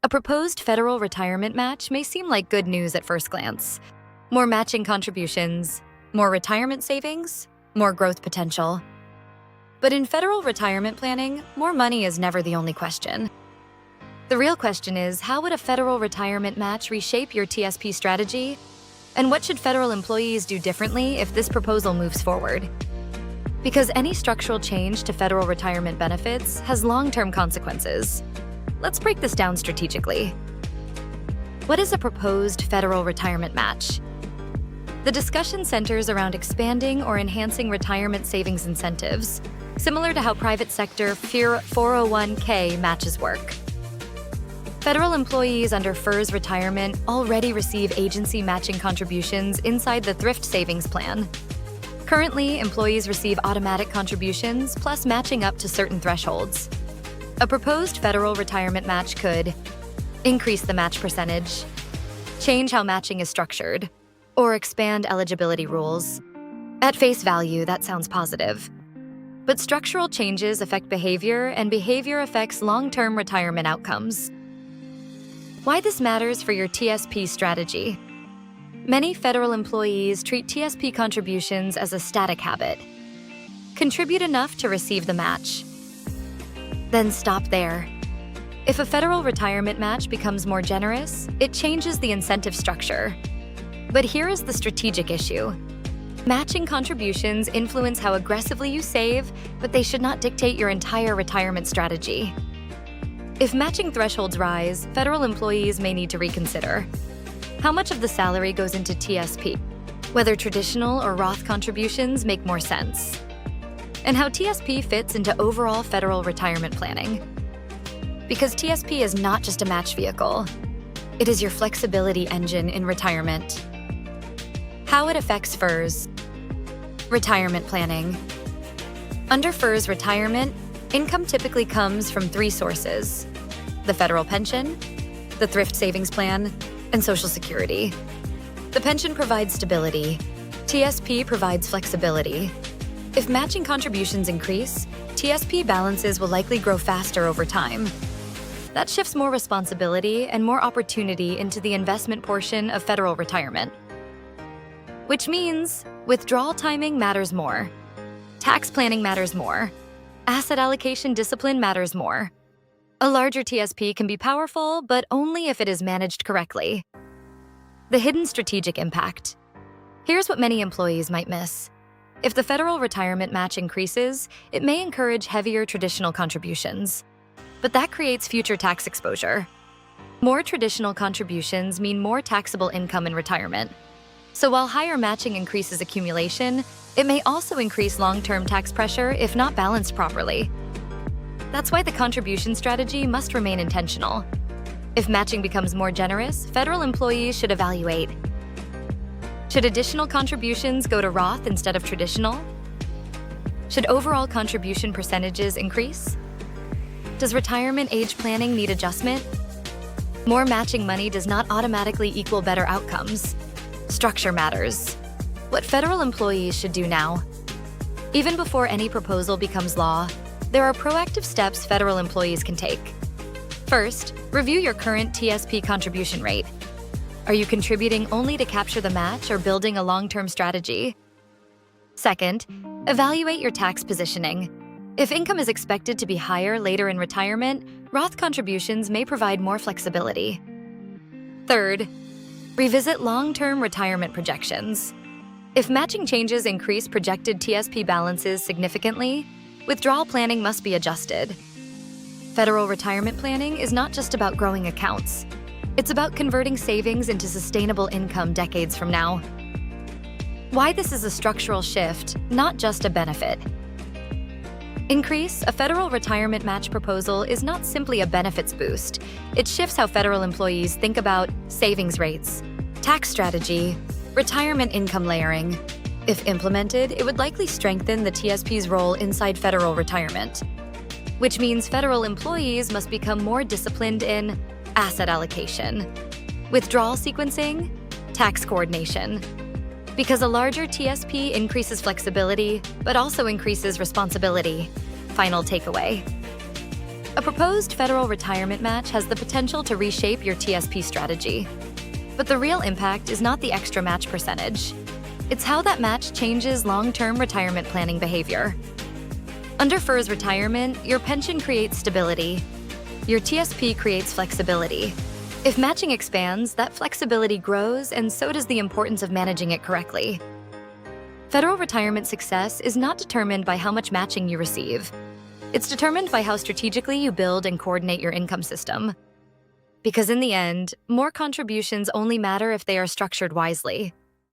A proposed federal retirement match may seem like good news at first glance. More matching contributions, more retirement savings, more growth potential. But in federal retirement planning, more money is never the only question. The real question is, how would a federal retirement match reshape your TSP strategy? And what should federal employees do differently if this proposal moves forward? Because any structural change to federal retirement benefits has long-term consequences. Let's break this down strategically. What is a proposed federal retirement match? The discussion centers around expanding or enhancing retirement savings incentives, similar to how private sector 401k matches work. Federal employees under FERS retirement already receive agency matching contributions inside the Thrift Savings Plan. Currently, employees receive automatic contributions plus matching up to certain thresholds. A proposed federal retirement match could increase the match percentage, change how matching is structured, or expand eligibility rules. At face value, that sounds positive. But structural changes affect behavior, and behavior affects long-term retirement outcomes. Why this matters for your TSP strategy? Many federal employees treat TSP contributions as a static habit. Contribute enough to receive the match. Then stop there. If a federal retirement match becomes more generous, it changes the incentive structure. But here is the strategic issue. Matching contributions influence how aggressively you save, but they should not dictate your entire retirement strategy. If matching thresholds rise, federal employees may need to reconsider how much of the salary goes into TSP, whether traditional or Roth contributions make more sense, and how TSP fits into overall federal retirement planning. Because TSP is not just a match vehicle, it is your flexibility engine in retirement. How it affects FERS. Retirement planning. Under FERS retirement, income typically comes from three sources: the federal pension, the Thrift Savings Plan, and Social Security. The pension provides stability. TSP provides flexibility. If matching contributions increase, TSP balances will likely grow faster over time. That shifts more responsibility and more opportunity into the investment portion of federal retirement. Which means withdrawal timing matters more. Tax planning matters more. Asset allocation discipline matters more. A larger TSP can be powerful, but only if it is managed correctly. The hidden strategic impact. Here's what many employees might miss. If the federal retirement match increases, it may encourage heavier traditional contributions. But that creates future tax exposure. More traditional contributions mean more taxable income in retirement. So while higher matching increases accumulation, it may also increase long-term tax pressure if not balanced properly. That's why the contribution strategy must remain intentional. If matching becomes more generous, federal employees should evaluate. Should additional contributions go to Roth instead of traditional? Should overall contribution percentages increase? Does retirement age planning need adjustment? More matching money does not automatically equal better outcomes. Structure matters. What federal employees should do now. Even before any proposal becomes law, there are proactive steps federal employees can take. First, review your current TSP contribution rate. Are you contributing only to capture the match or building a long-term strategy? Second, evaluate your tax positioning. If income is expected to be higher later in retirement, Roth contributions may provide more flexibility. Third, revisit long-term retirement projections. If matching changes increase projected TSP balances significantly, withdrawal planning must be adjusted. Federal retirement planning is not just about growing accounts. It's about converting savings into sustainable income decades from now. Why this is a structural shift, not just a benefit. Increase, a federal retirement match proposal is not simply a benefits boost. It shifts how federal employees think about savings rates, tax strategy, retirement income layering. If implemented, it would likely strengthen the TSP's role inside federal retirement, which means federal employees must become more disciplined in asset allocation, withdrawal sequencing, tax coordination. Because a larger TSP increases flexibility, but also increases responsibility. Final takeaway. A proposed federal retirement match has the potential to reshape your TSP strategy. But the real impact is not the extra match percentage. It's how that match changes long-term retirement planning behavior. Under FERS retirement, your pension creates stability. Your TSP creates flexibility. If matching expands, that flexibility grows, and so does the importance of managing it correctly. Federal retirement success is not determined by how much matching you receive. It's determined by how strategically you build and coordinate your income system. Because in the end, more contributions only matter if they are structured wisely.